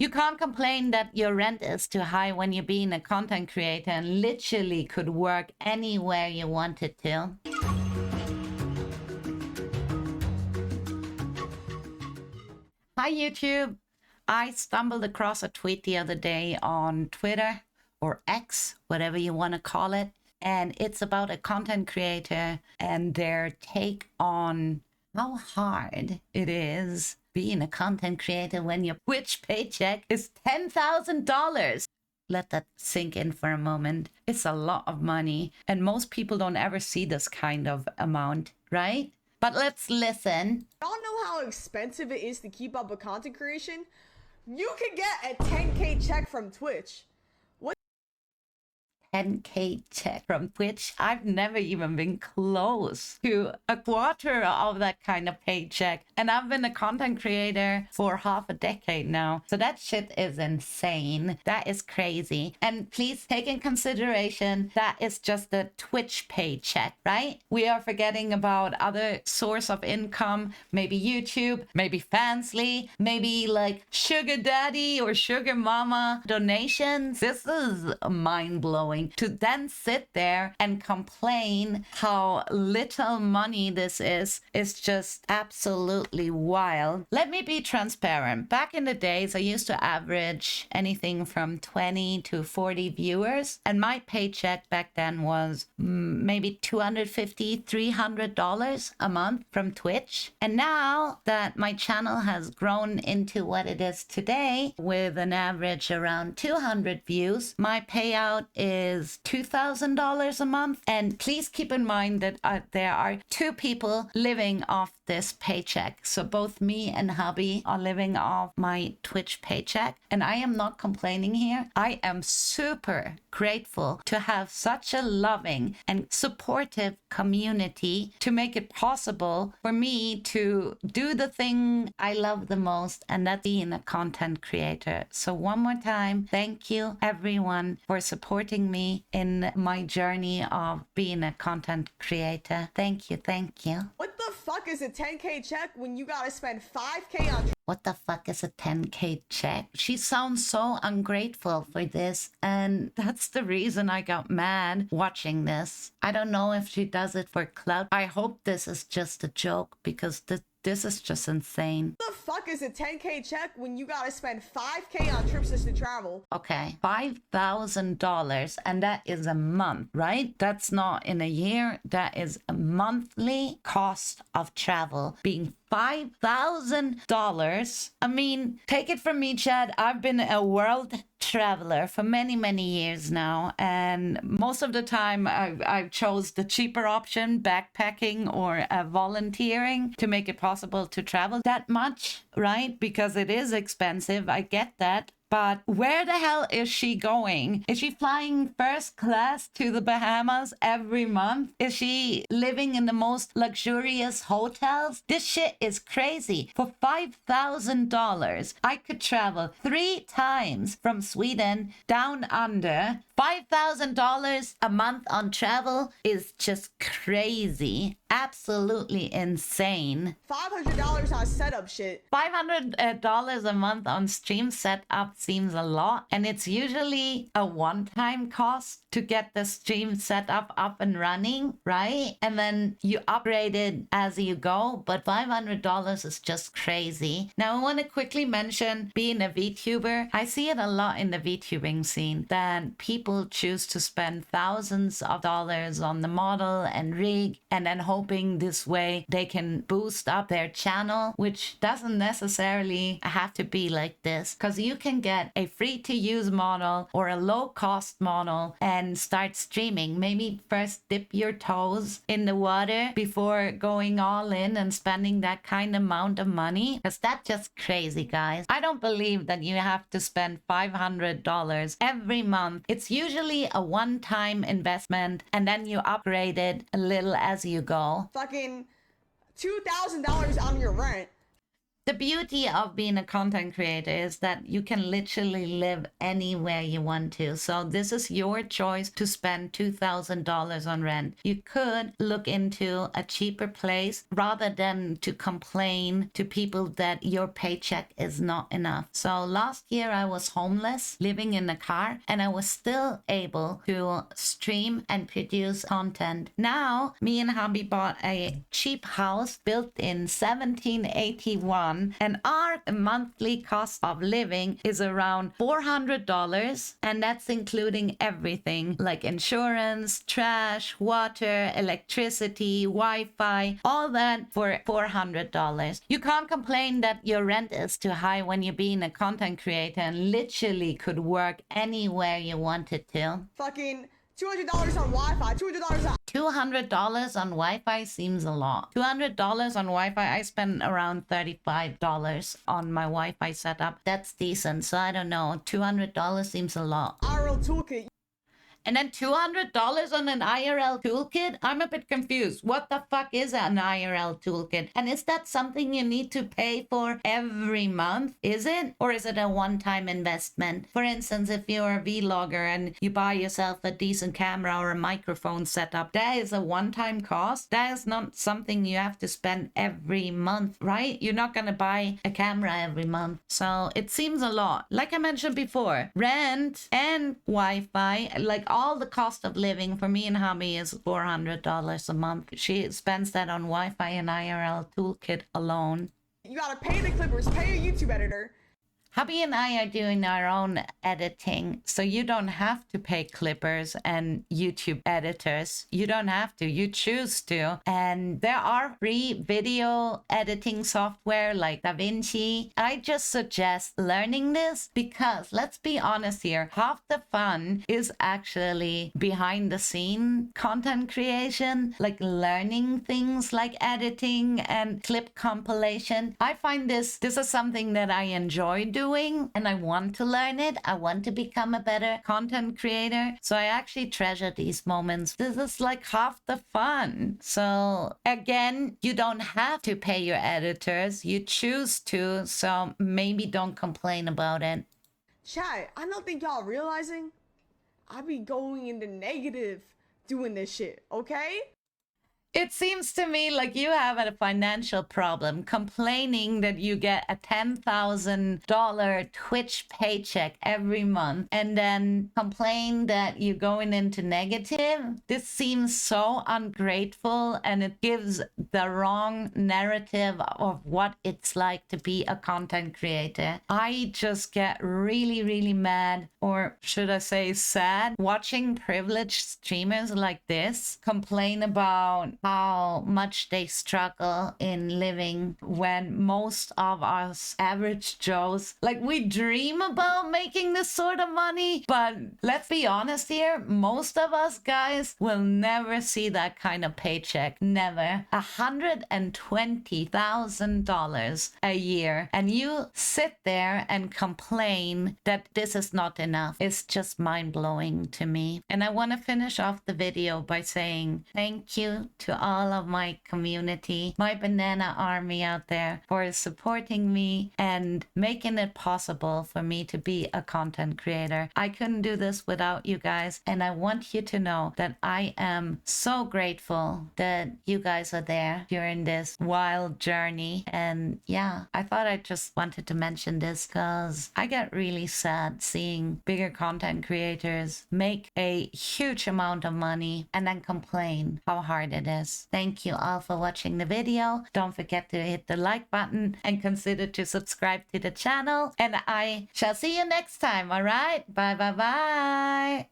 You can't complain that your rent is too high when you're being a content creator and literally could work anywhere you wanted to. Hi, YouTube. I stumbled across a tweet the other day on Twitter or X, whatever you want to call it. And it's about a content creator and their take on how hard it is being a content creator when your Twitch paycheck is $10,000. Let that sink in for a moment. It's a lot of money, and most people don't ever see this kind of amount, right? But let's listen. Y'all know how expensive it is to keep up with content creation? You can get a 10K check from Twitch. 10K check from Twitch. I've never even been close to a quarter of that kind of paycheck. And I've been a content creator for half a decade now. So that shit is insane. That is crazy. And please take in consideration that is just the Twitch paycheck, right? We are forgetting about other source of income, maybe YouTube, maybe Fansly, maybe like sugar daddy or sugar mama donations. This is mind-blowing. To then sit there and complain how little money this is just absolutely wild. Let me be transparent. Back in the days, I used to average anything from 20 to 40 viewers, and my paycheck back then was maybe $250, $300 a month from Twitch. And now that my channel has grown into what it is today, with an average around 200 views, my payout is $2,000 a month. And please keep in mind that there are two people living off this paycheck. So both me and hubby are living off my Twitch paycheck. And I am not complaining here. I am super grateful to have such a loving and supportive community to make it possible for me to do the thing I love the most, and that's being a content creator. So one more time, thank you everyone for supporting me in my journey of being a content creator. Thank you, thank you. What the fuck is a 10K check when you gotta spend 5K on... What the fuck is a 10K check? She sounds so ungrateful for this, and that's the reason I got mad watching this. I don't know if she does it for clout. I hope this is just a joke, because this is just insane. What the fuck is a 10K check when you gotta spend 5K on trips just to travel? Okay, $5,000, and that is a month, right? That's not in a year. That is a monthly cost of travel being $5,000. I mean, take it from me, Chad. I've been a world traveler for many, many years now. And most of the time I chose the cheaper option, backpacking or volunteering, to make it possible to travel that much, right? Because it is expensive. I get that. But where the hell is she going? Is she flying first class to the Bahamas every month? Is she living in the most luxurious hotels? This shit is crazy. For $5,000, I could travel 3 times from Sweden down under. $5,000 a month on travel is just crazy. Absolutely insane. $500 on setup shit. $500 a month on stream setup seems a lot, and it's usually a one-time cost to get the stream setup up and running, right? And then you upgrade it as you go, but $500 is just crazy. Now I want to quickly mention being a VTuber. I see it a lot in the VTubing scene that people choose to spend thousands of dollars on the model and rig, and then hoping this way they can boost up their channel, which doesn't necessarily have to be like this, because you can get a free to use model or a low cost model and start streaming. Maybe first dip your toes in the water before going all in and spending that kind of amount of money, because that's just crazy, guys. I don't believe that you have to spend $500 every month. It's usually a one-time investment, and then you upgrade it a little as you go. Fucking $2,000 on your rent. The beauty of being a content creator is that you can literally live anywhere you want to. So this is your choice to spend $2,000 on rent. You could look into a cheaper place rather than to complain to people that your paycheck is not enough. So last year I was homeless, living in a car, and I was still able to stream and produce content. Now, me and hubby bought a cheap house built in 1781, and our monthly cost of living is around $400, and that's including everything like insurance, trash, water, electricity, Wi-Fi, all that for $400. You can't complain that your rent is too high when you're being a content creator and literally could work anywhere you wanted to. Fucking $200 on Wi-Fi, $200 on... $200 on Wi-Fi seems a lot. $200 on Wi-Fi, I spend around $35 on my Wi-Fi setup. That's decent, so I don't know. $200 seems a lot. IRL Toolkit. And then $200 on an IRL toolkit? I'm a bit confused. What the fuck is an IRL toolkit? And is that something you need to pay for every month? Is it? Or is it a one-time investment? For instance, if you're a vlogger and you buy yourself a decent camera or a microphone setup, that is a one-time cost. That is not something you have to spend every month, right? You're not gonna buy a camera every month. So it seems a lot. Like I mentioned before, rent and Wi-Fi, like all the cost of living for me and hubby is $400 a month. She spends that on Wi-Fi and IRL Toolkit alone. You gotta pay the clippers, pay a YouTube editor. Hubby and I are doing our own editing, so you don't have to pay clippers and YouTube editors. You don't have to, you choose to. And there are free video editing software like DaVinci. I just suggest learning this because let's be honest here, half the fun is actually behind the scene content creation, like learning things like editing and clip compilation. I find this is something that I enjoy doing. And I want to learn it. I want to become a better content creator. So I actually treasure these moments. This is like half the fun. So again, you don't have to pay your editors. You choose to. So maybe don't complain about it. Chat, I don't think y'all realizing I be going into negative doing this shit, okay? It seems to me like you have a financial problem complaining that you get a $10,000 Twitch paycheck every month and then complain that you're going into negative. This seems so ungrateful and it gives the wrong narrative of what it's like to be a content creator. I just get really, really mad, or should I say sad, watching privileged streamers like this complain about how much they struggle in living when most of us average Joes, like, we dream about making this sort of money, but let's be honest here, most of us guys will never see that kind of paycheck. Never. $120,000 a year, and you sit there and complain that this is not enough. It's just mind-blowing to me. And I want to finish off the video by saying thank you to all of my community, my banana army out there, for supporting me and making it possible for me to be a content creator. I couldn't do this without you guys, and I want you to know that I am so grateful that you guys are there during this wild journey. And yeah, I thought I just wanted to mention this because I get really sad seeing bigger content creators make a huge amount of money and then complain how hard it is. Thank you all for watching the video. Don't forget to hit the like button and consider to subscribe to the channel. And I shall see you next time, alright? Bye bye bye!